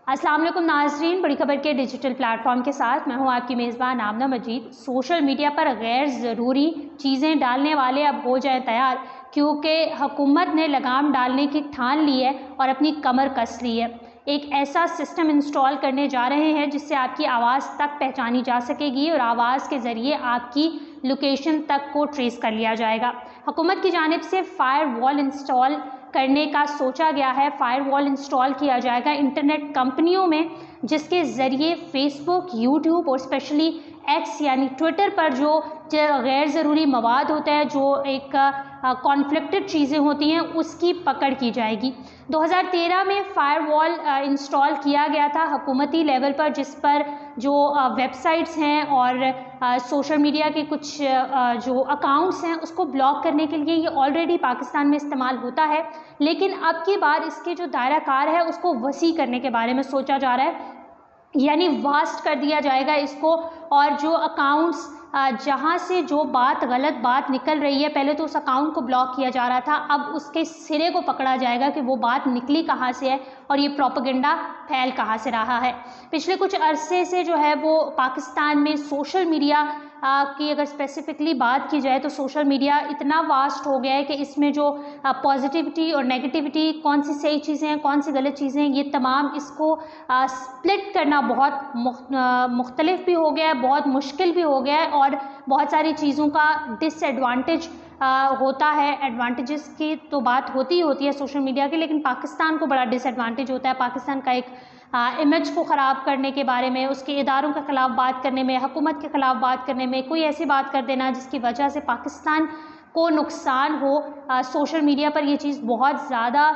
अस्सलाम वालेकुम नाज़रीन, बड़ी खबर के डिजिटल प्लेटफॉर्म के साथ मैं हूं आपकी मेज़बान आमना मजीद। सोशल मीडिया पर गैर ज़रूरी चीज़ें डालने वाले अब हो जाएं तैयार, क्योंकि हुकूमत ने लगाम डालने की ठान ली है और अपनी कमर कस ली है। एक ऐसा सिस्टम इंस्टॉल करने जा रहे हैं जिससे आपकी आवाज़ तक पहचानी जा सकेगी और आवाज़ के ज़रिए आपकी लोकेशन तक को ट्रेस कर लिया जाएगा। हुकूमत की जानिब से फायरवॉल इंस्टॉल करने का सोचा गया है। फायरवॉल इंस्टॉल किया जाएगा इंटरनेट कंपनियों में, जिसके ज़रिए फेसबुक, यूट्यूब और स्पेशली एक्स यानी ट्विटर पर जो गैर ज़रूरी मवाद होता है, जो एक कॉन्फ्लिक्टेड चीज़ें होती हैं, उसकी पकड़ की जाएगी। 2013 में फायरवॉल इंस्टॉल किया गया था हुकूमती लेवल पर, जिस पर जो वेबसाइट्स हैं और सोशल मीडिया के कुछ जो अकाउंट्स हैं उसको ब्लॉक करने के लिए ये ऑलरेडी पाकिस्तान में इस्तेमाल होता है। लेकिन अब की बार इसके जो दायरा कार है उसको वसी करने के बारे में सोचा जा रहा है, यानी वास्ट कर दिया जाएगा इसको। और जो अकाउंट्स जहाँ से जो गलत बात निकल रही है, पहले तो उस अकाउंट को ब्लॉक किया जा रहा था, अब उसके सिरे को पकड़ा जाएगा कि वो बात निकली कहाँ से है और ये प्रोपेगेंडा फैल कहाँ से रहा है। पिछले कुछ अरसे से जो है वो पाकिस्तान में सोशल मीडिया की अगर स्पेसिफिकली बात की जाए तो सोशल मीडिया इतना वास्ट हो गया है कि इसमें जो पॉजिटिविटी और नेगेटिविटी, कौन सी सही चीज़ें हैं, कौन सी गलत चीज़ें हैं, ये तमाम इसको स्प्लिट करना बहुत मुख्तलिफ भी हो गया है, बहुत मुश्किल भी हो गया है और बहुत सारी चीज़ों का डिसएडवांटेज होता है। एडवांटेजेस की तो बात होती है सोशल मीडिया की, लेकिन पाकिस्तान को बड़ा डिसएडवांटेज होता है। पाकिस्तान का एक इमेज को ख़राब करने के बारे में, उसके इदारों के ख़िलाफ़ बात करने में, हुकूमत के ख़िलाफ़ बात करने में, कोई ऐसी बात कर देना जिसकी वजह से पाकिस्तान को नुकसान हो। सोशल मीडिया पर ये चीज़ बहुत ज़्यादा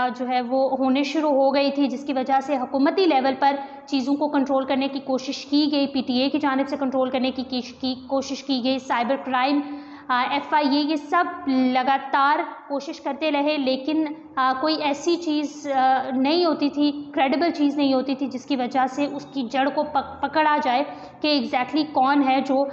जो है वो होने शुरू हो गई थी, जिसकी वजह से हुकूमती लेवल पर चीज़ों को कंट्रोल करने की कोशिश की गई, PTA की जानिब से कंट्रोल करने की कोशिश की गई, साइबर क्राइम, FIA, ये सब लगातार कोशिश करते रहे, लेकिन कोई ऐसी चीज़ नहीं होती थी, क्रेडिबल चीज़ नहीं होती थी जिसकी वजह से उसकी जड़ को पकड़ा जाए कि एग्जैक्टली कौन है जो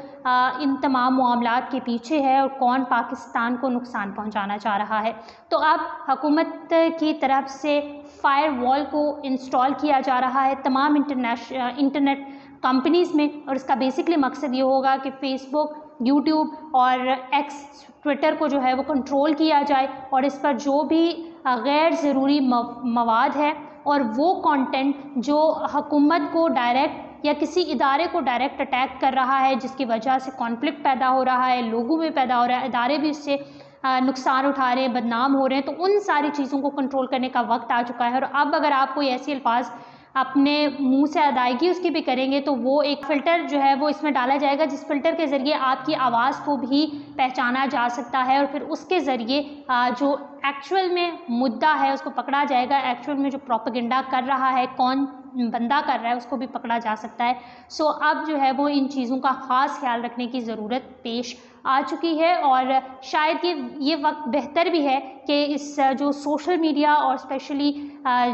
इन तमाम मामलात के पीछे है और कौन पाकिस्तान को नुकसान पहुंचाना चाह रहा है। तो अब हुकूमत की तरफ से फायरवॉल को इंस्टॉल किया जा रहा है तमाम इंटरनेट कंपनीज़ में, और इसका बेसिकली मकसद ये होगा कि फेसबुक, यूट्यूब और एक्स, ट्विटर को जो है वो कंट्रोल किया जाए और इस पर जो भी गैर ज़रूरी मवाद है और वो कंटेंट जो हुकूमत को डायरेक्ट या किसी इदारे को डायरेक्ट अटैक कर रहा है, जिसकी वजह से कॉन्फ्लिक्ट पैदा हो रहा है, लोगों में पैदा हो रहा है, इदारे भी इससे नुकसान उठा रहे हैं, बदनाम हो रहे हैं, तो उन सारी चीज़ों को कंट्रोल करने का वक्त आ चुका है। और अब अगर आप कोई ऐसी अल्फाज अपने मुंह से अदायगी उसकी भी करेंगे तो वो एक फ़िल्टर जो है वो इसमें डाला जाएगा, जिस फ़िल्टर के ज़रिए आपकी आवाज़ को भी पहचाना जा सकता है और फिर उसके ज़रिए जो एक्चुअल में मुद्दा है उसको पकड़ा जाएगा। एक्चुअल में जो प्रोपेगेंडा कर रहा है, कौन बंदा कर रहा है, उसको भी पकड़ा जा सकता है। सो अब जो है वो इन चीज़ों का ख़ास ख्याल रखने की ज़रूरत पेश आ चुकी है और शायद ये वक्त बेहतर भी है कि इस जो सोशल मीडिया और स्पेशली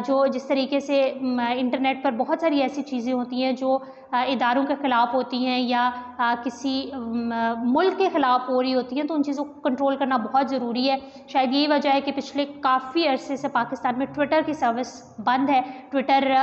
जो जिस तरीके से इंटरनेट पर बहुत सारी ऐसी चीज़ें होती हैं जो इदारों के ख़िलाफ़ होती हैं या किसी मुल्क के ख़िलाफ़ हो रही होती हैं, तो उन चीज़ों को कंट्रोल करना बहुत ज़रूरी है। शायद यही वजह है कि पिछले काफ़ी अरसे से पाकिस्तान में ट्विटर की सर्विस बंद है। ट्विटर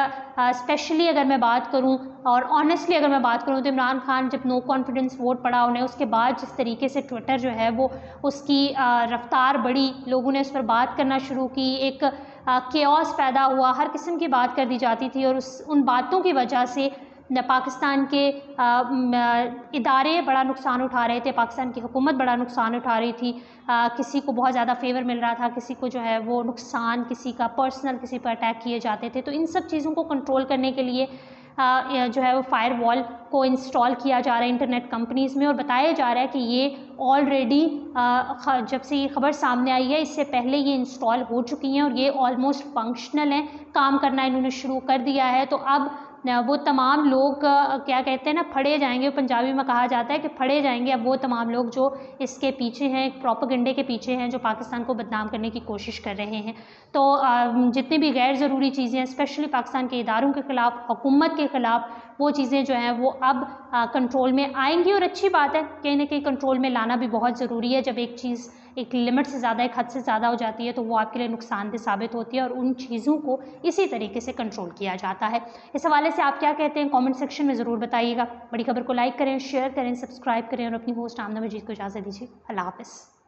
स्पेशली अगर मैं बात करूं और ऑनेस्टली अगर मैं बात करूं तो इमरान खान जब नो कॉन्फिडेंस वोट पड़ा उन्हें, उसके बाद जिस तरीके से ट्विटर जो है वो उसकी रफ्तार बढ़ी, लोगों ने उस पर बात करना शुरू की, एक केओस पैदा हुआ, हर किस्म की बात कर दी जाती थी और उन बातों की वजह से पाकिस्तान के इदारे बड़ा नुकसान उठा रहे थे, पाकिस्तान की हुकूमत बड़ा नुकसान उठा रही थी। किसी को बहुत ज़्यादा फेवर मिल रहा था, किसी को जो है वो नुकसान, किसी का पर्सनल किसी पर अटैक किए जाते थे। तो इन सब चीज़ों को कंट्रोल करने के लिए जो है वो फायरवॉल को इंस्टॉल किया जा रहा है इंटरनेट कंपनीज़ में और बताया जा रहा है कि ये ऑलरेडी जब से ये खबर सामने आई है इससे पहले ये इंस्टॉल हो चुकी हैं और ये ऑलमोस्ट फंक्शनल हैं, काम करना इन्होंने शुरू कर दिया है। तो अब वो तमाम लोग क्या कहते हैं ना, फड़े जाएंगे, पंजाबी में कहा जाता है कि फड़े जाएंगे अब वो तमाम लोग जो इसके पीछे हैं, प्रोपेगेंडे के पीछे हैं, जो पाकिस्तान को बदनाम करने की कोशिश कर रहे हैं। तो जितनी भी गैर ज़रूरी चीज़ें हैं, स्पेशली पाकिस्तान के इदारों के ख़िलाफ़, हुकूमत के ख़िलाफ़, वो चीज़ें जो हैं वो अब कंट्रोल में आएंगी और अच्छी बात है, कहीं ना कहीं कंट्रोल में लाना भी बहुत ज़रूरी है। जब एक चीज़ एक लिमिट से ज़्यादा, एक हद से ज़्यादा हो जाती है तो वो आपके लिए नुकसानदेह साबित होती है और उन चीज़ों को इसी तरीके से कंट्रोल किया जाता है। इस हवाले से आप क्या कहते हैं कमेंट सेक्शन में ज़रूर बताइएगा। बड़ी खबर को लाइक करें, शेयर करें, सब्सक्राइब करें और अपनी होस्ट आमना मजीद को इजाज़त दीजिए। अल्लाह हाफ़िज़।